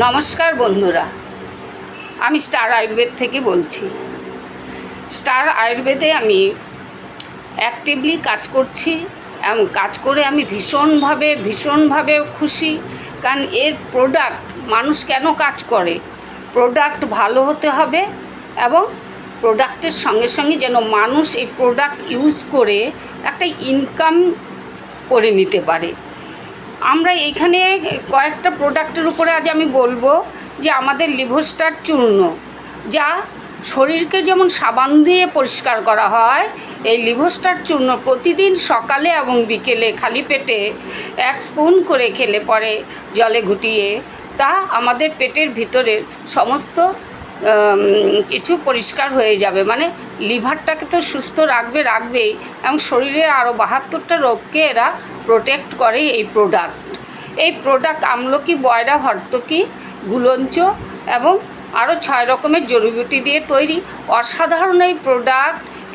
নমস্কার বন্ধুরা, আমি স্টার আয়ুর্বেদ থেকে বলছি। স্টার আয়ুর্বেদে আমি অ্যাক্টিভলি কাজ করছি এবং কাজ করে আমি ভীষণভাবে খুশি। কারণ এর প্রোডাক্ট, মানুষ কেন কাজ করে, প্রোডাক্ট ভালো হতে হবে এবং প্রোডাক্টের সঙ্গে সঙ্গে যেন মানুষ এই প্রোডাক্ট ইউজ করে একটা ইনকাম করে নিতে পারে। আমরা এইখানে কয়েকটা প্রোডাক্টের উপরে আজ আমি বলবো যে আমাদের লিভোস্টার চূর্ণ, যা শরীরকে যেমন সাবান দিয়ে পরিষ্কার করা হয়, এই লিভোস্টার চূর্ণ প্রতিদিন সকালে এবং বিকেলে খালি পেটে 1 স্পুন করে খেলে পরে জলে ঘুটিয়ে, তা আমাদের পেটের ভিতরের সমস্ত কিছু পরিষ্কার হয়ে যাবে। মানে লিভারটাকে তো সুস্থ রাখবেই এবং শরীরের আরও 72টা রোগকে এরা প্রোটেক্ট করে। এই প্রোডাক্ট আমলকি, বয়রা, হর্তকি, গুলঞ্চ এবং আরও 6 রকমের জড়িবুটি দিয়ে তৈরি। অসাধারণ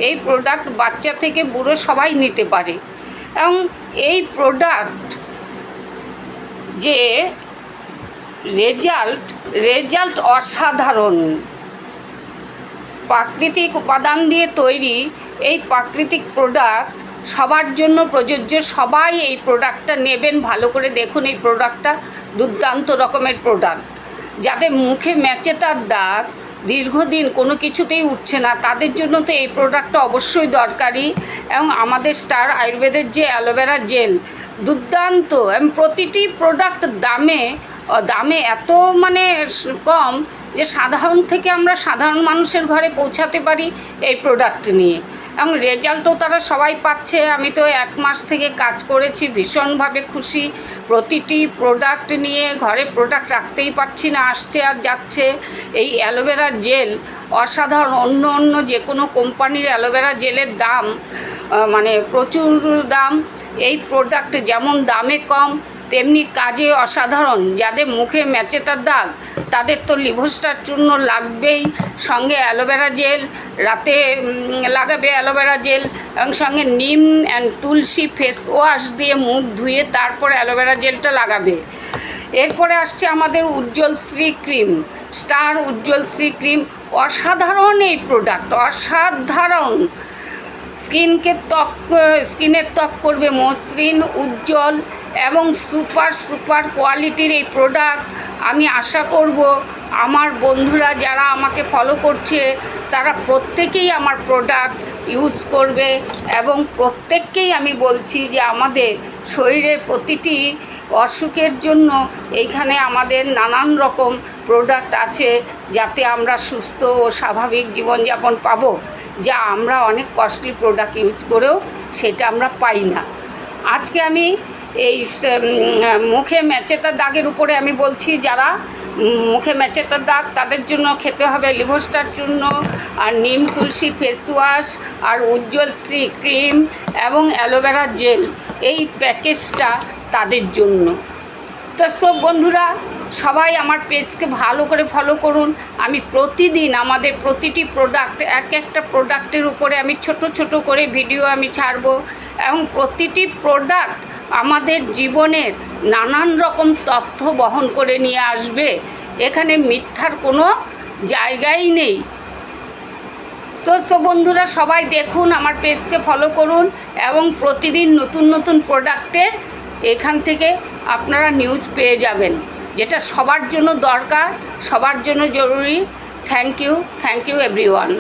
এই প্রোডাক্ট বাচ্চা থেকে বুড়ো সবাই নিতে পারে। এবং এই প্রোডাক্ট যে রেজাল্ট অসাধারণ। প্রাকৃতিক উপাদান দিয়ে তৈরি এই প্রাকৃতিক প্রোডাক্ট সবার জন্য প্রযোজ্য। সবাই এই প্রোডাক্টটা নেবেন, ভালো করে দেখুন। এই প্রোডাক্টটা দুর্দান্ত রকমের প্রোডাক্ট। যাদের মুখে ম্যাচেতার দাগ দীর্ঘদিন কোনো কিছুতেই উঠছে না, তাদের জন্য তো এই প্রোডাক্টটা অবশ্যই দরকারি। এবং আমাদের স্টার আয়ুর্বেদের যে অ্যালোভেরা জেল দুর্দান্ত, এবং প্রতিটি প্রোডাক্ট দামে এত কম যে আমরা সাধারণ মানুষের ঘরে পৌঁছাতে পারি এই প্রোডাক্ট নিয়ে। এবং রেজাল্টও তারা সবাই পাচ্ছে। আমি তো 1 মাস থেকে কাজ করেছি, ভীষণভাবে খুশি। প্রতিটি প্রোডাক্ট নিয়ে ঘরে প্রোডাক্ট রাখতেই পারছি না, আসছে আর যাচ্ছে। এই অ্যালোভেরা জেল অসাধারণ। অন্য যে কোনো কোম্পানির অ্যালোভেরা জেলের দাম প্রচুর দাম। এই প্রোডাক্ট যেমন দামে কম, তেমনি কাজে অসাধারণ। যাদের মুখে ম্যাচেতার দাগ তাদের তো লিভোস্টার চূর্ণ লাগবেই, সঙ্গে অ্যালোভেরা জেল রাতে লাগাবে, অ্যালোভেরা জেল এবং সঙ্গে নিম অ্যান্ড তুলসী ফেস ওয়াশ দিয়ে মুখ ধুয়ে তারপরে অ্যালোভেরা জেলটা লাগাবে। এরপরে আসছে আমাদের উজ্জ্বলশ্রী ক্রিম, স্টার উজ্জ্বলশ্রী ক্রিম। অসাধারণ এই প্রোডাক্ট, অসাধারণ। স্কিনের ত্বক করবে মসৃণ, উজ্জ্বল এবং সুপার কোয়ালিটির এই প্রোডাক্ট। আমি আশা করব আমার বন্ধুরা যারা আমাকে ফলো করছে তারা প্রত্যেকেই আমার প্রোডাক্ট ইউজ করবে। এবং প্রত্যেককেই আমি বলছি যে আমাদের শরীরের প্রতিটি অসুখের জন্য এইখানে আমাদের নানান রকম প্রোডাক্ট আছে, যাতে আমরা সুস্থ ও স্বাভাবিক জীবনযাপন পাবো, যা আমরা অনেক কস্টলি প্রোডাক্ট ইউজ করেও সেটা আমরা পাই না। আজকে আমি এই মুখে ম্যাচেতার দাগের উপরে আমি বলছি, যারা মুখে ম্যাচেতার দাগ তাদের জন্য খেতে হবে লিভোস্টার চূর্ণ আর নিম তুলসী ফেস ওয়াশ আর উজ্জ্বলশ্রী ক্রিম এবং অ্যালোভেরা জেল। এই প্যাকেজটা তাদের জন্য। তো সব বন্ধুরা সবাই আমার পেজকে ভালো করে ফলো করুন। আমি প্রতিদিন আমাদের প্রতিটি প্রোডাক্ট, একটা প্রোডাক্টের উপরে আমি ছোট করে ভিডিও আমি ছাড়বো। এবং প্রতিটি প্রোডাক্ট আমাদের জীবনের নানান রকম তথ্য বহন করে নিয়ে আসবে। এখানে মিথ্যার কোনো জায়গাই নেই। তো সব বন্ধুরা সবাই দেখুন, আমার পেজকে ফলো করুন এবং প্রতিদিন নতুন প্রোডাক্টের এখান থেকে আপনারা নিউজ পেয়ে যাবেন, যেটা সবার জন্য দরকার, সবার জন্য জরুরি। Thank you everyone.